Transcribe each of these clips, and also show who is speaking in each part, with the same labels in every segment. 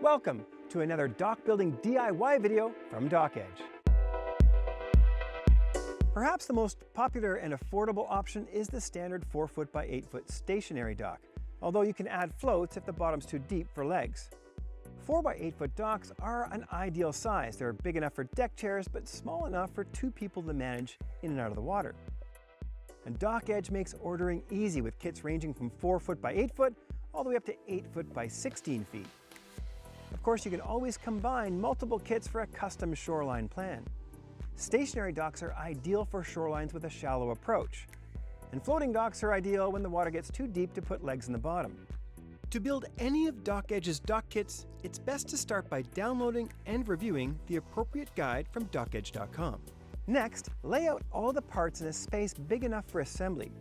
Speaker 1: Welcome to another dock building DIY video from DockEdge. Perhaps the most popular and affordable option is the standard 4-foot by 8-foot stationary dock, although you can add floats if the bottom's too deep for legs. 4 by 8-foot docks are an ideal size. They're big enough for deck chairs, but small enough for 2 people to manage in and out of the water. And DockEdge makes ordering easy with kits ranging from 4-foot by 8-foot all the way up to 8-foot by 16 feet. Of course, you can always combine multiple kits for a custom shoreline plan. Stationary docks are ideal for shorelines with a shallow approach. And floating docks are ideal when the water gets too deep to put legs in the bottom. To build any of DockEdge's dock kits, it's best to start by downloading and reviewing the appropriate guide from DockEdge.com. Next, lay out all the parts in a space big enough for assembly,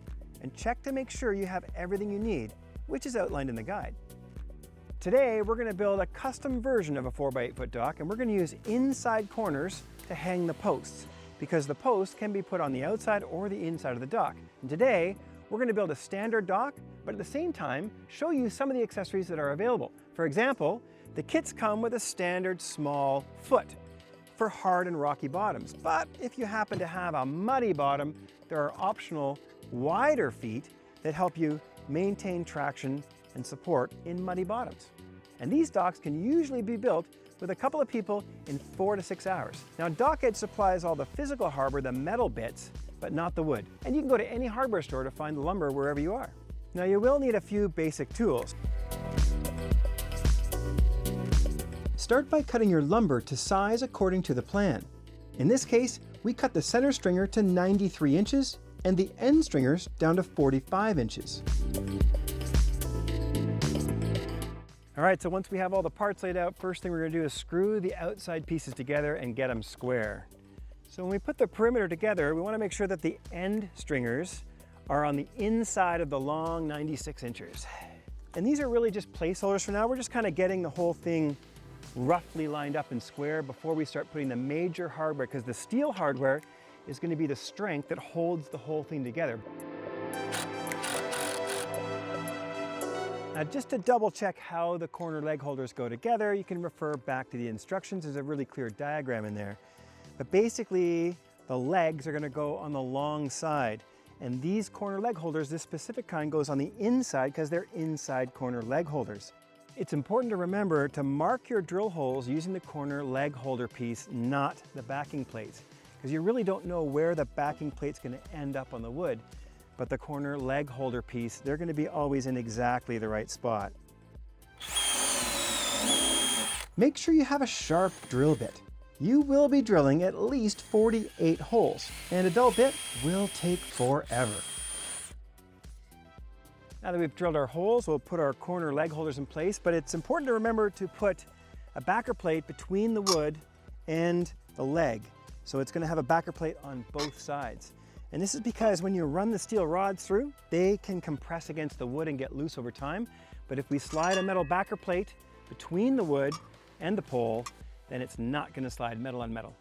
Speaker 1: and check to make sure you have everything you need, which is outlined in the guide. Today, we're going to build a custom version of a 4 by 8-foot dock, and we're going to use inside corners to hang the posts, because the posts can be put on the outside or the inside of the dock. And today, we're going to build a standard dock, but at the same time, show you some of the accessories that are available. For example, the kits come with a standard small foot for hard and rocky bottoms. But if you happen to have a muddy bottom, there are optional wider feet that help you maintain traction and support in muddy bottoms. And these docks can usually be built with a couple of people in 4 to 6 hours. Now, DockEdge supplies all the physical hardware, the metal bits, but not the wood. And you can go to any hardware store to find the lumber wherever you are. Now, you will need a few basic tools. Start by cutting your lumber to size according to the plan. In this case, we cut the center stringer to 93 inches and the end stringers down to 45 inches. All right, so once we have all the parts laid out, first thing we're going to do is screw the outside pieces together and get them square. So when we put the perimeter together, we want to make sure that the end stringers are on the inside of the long 96 inches. And these are really just placeholders for now. We're just kind of getting the whole thing roughly lined up and square before we start putting the major hardware, because the steel hardware is going to be the strength that holds the whole thing together. Now, just to double check how the corner leg holders go together, you can refer back to the instructions. There's a really clear diagram in there. But basically, the legs are going to go on the long side. And these corner leg holders, this specific kind, goes on the inside because they're inside corner leg holders. It's important to remember to mark your drill holes using the corner leg holder piece, not the backing plates, because you really don't know where the backing plate's going to end up on the wood. But the corner leg holder piece, they're going to be always in exactly the right spot. Make sure you have a sharp drill bit. You will be drilling at least 48 holes, and a dull bit will take forever. Now that we've drilled our holes, we'll put our corner leg holders in place, but it's important to remember to put a backer plate between the wood and the leg. So it's going to have a backer plate on both sides. And this is because when you run the steel rods through, they can compress against the wood and get loose over time. But if we slide a metal backer plate between the wood and the pole, then it's not going to slide metal on metal.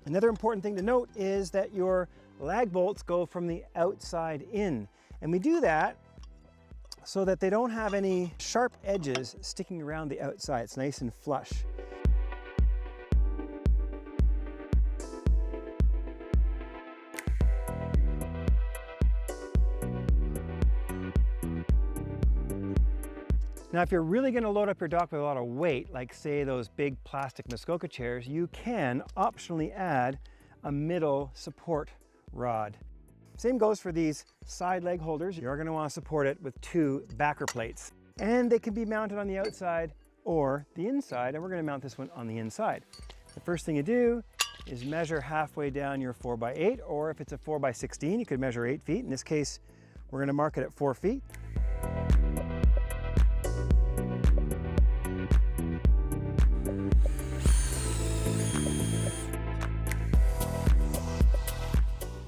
Speaker 1: Another important thing to note is that your lag bolts go from the outside in. And we do that so that they don't have any sharp edges sticking around the outside. It's nice and flush. Now, if you're really going to load up your dock with a lot of weight, like say those big plastic Muskoka chairs, you can optionally add a middle support rod. Same goes for these side leg holders. You're going to want to support it with 2 backer plates. And they can be mounted on the outside or the inside, and we're going to mount this one on the inside. The first thing you do is measure halfway down your 4 by 8, or if it's a 4 by 16, you could measure 8 feet. In this case, we're going to mark it at 4 feet.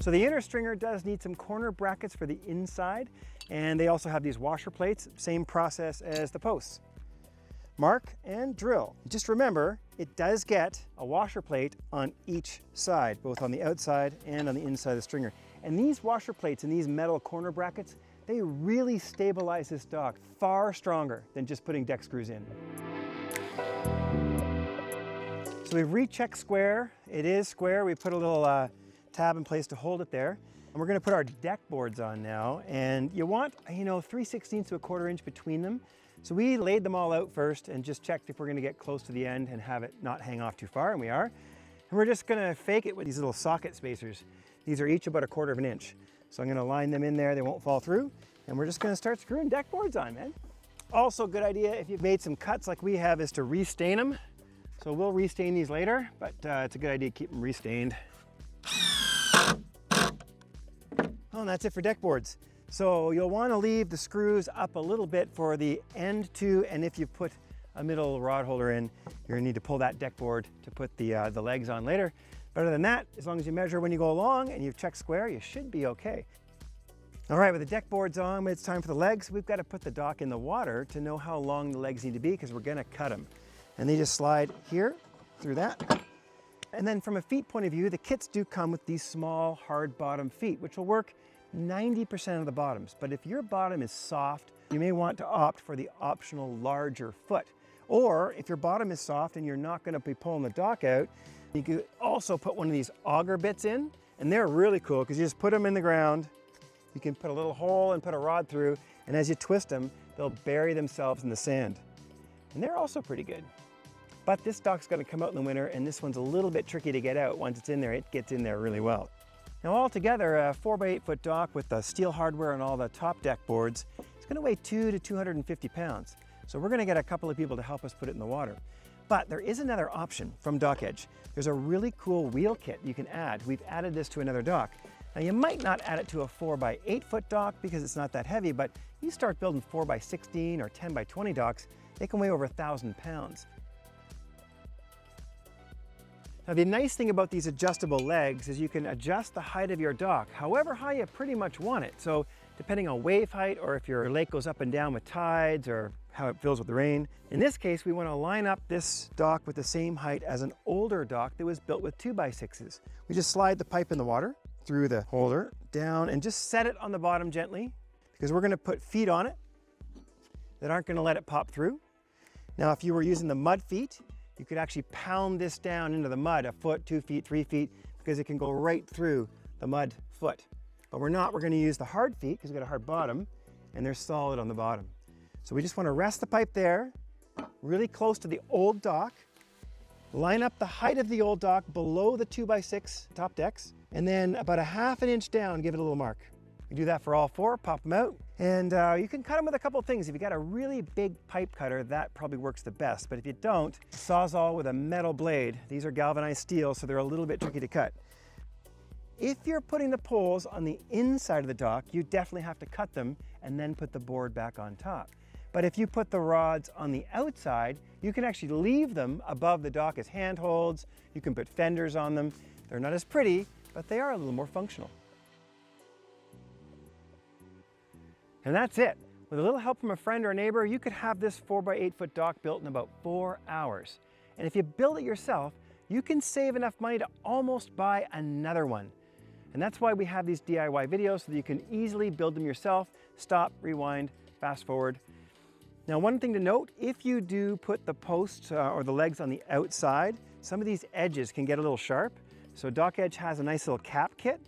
Speaker 1: So the inner stringer does need some corner brackets for the inside, and they also have these washer plates, same process as the posts. Mark and drill. Just remember, it does get a washer plate on each side, both on the outside and on the inside of the stringer. And these washer plates and these metal corner brackets, they really stabilize this dock far stronger than just putting deck screws in. So we've rechecked square. It is square. We put a little tab in place to hold it there. And we're gonna put our deck boards on now. And you want, 3/16 to 1/4 inch between them. So we laid them all out first and just checked if we're gonna get close to the end and have it not hang off too far, and we are. And we're just gonna fake it with these little socket spacers. These are each about 1/4 inch. So I'm gonna line them in there, they won't fall through. And we're just gonna start screwing deck boards on, man. Also, good idea if you've made some cuts like we have is to restain them. So we'll restain these later, but it's a good idea to keep them restained. Oh, and that's it for deck boards. So you'll want to leave the screws up a little bit for the end too, and if you put a middle rod holder in, you're going to need to pull that deck board to put the legs on later. But other than that, as long as you measure when you go along and you've checked square, you should be okay. All right, with the deck boards on, when it's time for the legs, we've got to put the dock in the water to know how long the legs need to be because we're going to cut them. And they just slide here through that. And then from a feet point of view, the kits do come with these small hard bottom feet, which will work 90% of the bottoms. But if your bottom is soft, you may want to opt for the optional larger foot. Or if your bottom is soft and you're not going to be pulling the dock out, you could also put one of these auger bits in, and they're really cool because you just put them in the ground. You can put a little hole and put a rod through, and as you twist them, they'll bury themselves in the sand. And they're also pretty good. But this dock's going to come out in the winter, and this one's a little bit tricky to get out. Once it's in there, it gets in there really well. Now altogether, a 4x8 foot dock with the steel hardware and all the top deck boards, it's going to weigh 200 to 250 pounds. So we're going to get a couple of people to help us put it in the water. But there is another option from DockEdge. There's a really cool wheel kit you can add. We've added this to another dock. Now you might not add it to a 4x8 foot dock because it's not that heavy, but you start building 4x16 or 10x20 docks, they can weigh over 1,000 pounds. Now the nice thing about these adjustable legs is you can adjust the height of your dock however high you pretty much want it. So depending on wave height or if your lake goes up and down with tides or how it fills with the rain. In this case, we want to line up this dock with the same height as an older dock that was built with 2x6s. We just slide the pipe in the water through the holder down and just set it on the bottom gently because we're going to put feet on it that aren't going to let it pop through. Now if you were using the mud feet, you could actually pound this down into the mud, a foot, 2 feet, 3 feet, because it can go right through the mud foot. But we're not, we're gonna use the hard feet because we've got a hard bottom and they're solid on the bottom. So we just wanna rest the pipe there, really close to the old dock, line up the height of the old dock below the 2x6 top decks, and then about a ½ inch down, give it a little mark. You do that for all four, pop them out, and you can cut them with a couple of things. If you got a really big pipe cutter, that probably works the best. But if you don't, Sawzall with a metal blade. These are galvanized steel, so they're a little bit tricky to cut. If you're putting the poles on the inside of the dock, you definitely have to cut them and then put the board back on top. But if you put the rods on the outside, you can actually leave them above the dock as handholds. You can put fenders on them. They're not as pretty, but they are a little more functional. And that's it. With a little help from a friend or a neighbor, you could have this 4x8 foot dock built in about 4 hours. And if you build it yourself, you can save enough money to almost buy another one. And that's why we have these DIY videos so that you can easily build them yourself, stop, rewind, fast forward. Now one thing to note, if you do put the posts or the legs on the outside, some of these edges can get a little sharp. So DockEdge has a nice little cap kit,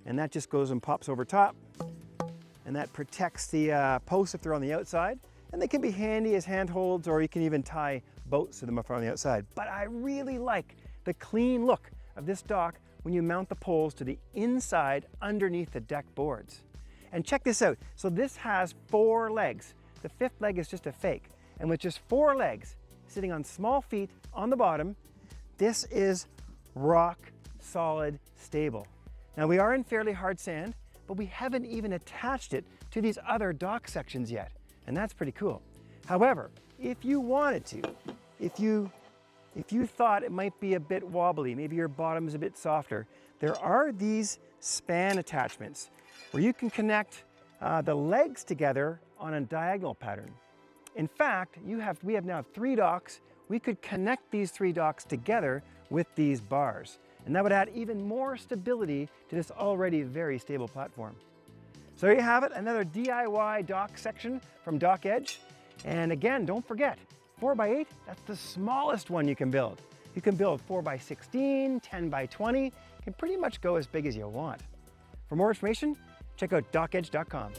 Speaker 1: and that just goes and pops over top. And that protects the posts if they're on the outside. And they can be handy as handholds, or you can even tie boats to them if they're on the outside. But I really like the clean look of this dock when you mount the poles to the inside underneath the deck boards. And check this out. So this has 4 legs. The 5th leg is just a fake. And with just 4 legs sitting on small feet on the bottom, this is rock solid stable. Now we are in fairly hard sand, but we haven't even attached it to these other dock sections yet. And that's pretty cool. However, if you wanted to, if you thought it might be a bit wobbly, maybe your bottom is a bit softer, there are these span attachments where you can connect the legs together on a diagonal pattern. In fact, we have now 3 docks. We could connect these 3 docks together with these bars. And that would add even more stability to this already very stable platform. So there you have it, another DIY dock section from DockEdge. And again, don't forget, 4x8, that's the smallest one you can build. You can build 4 by 16, 10 by 20, can pretty much go as big as you want. For more information, check out DockEdge.com.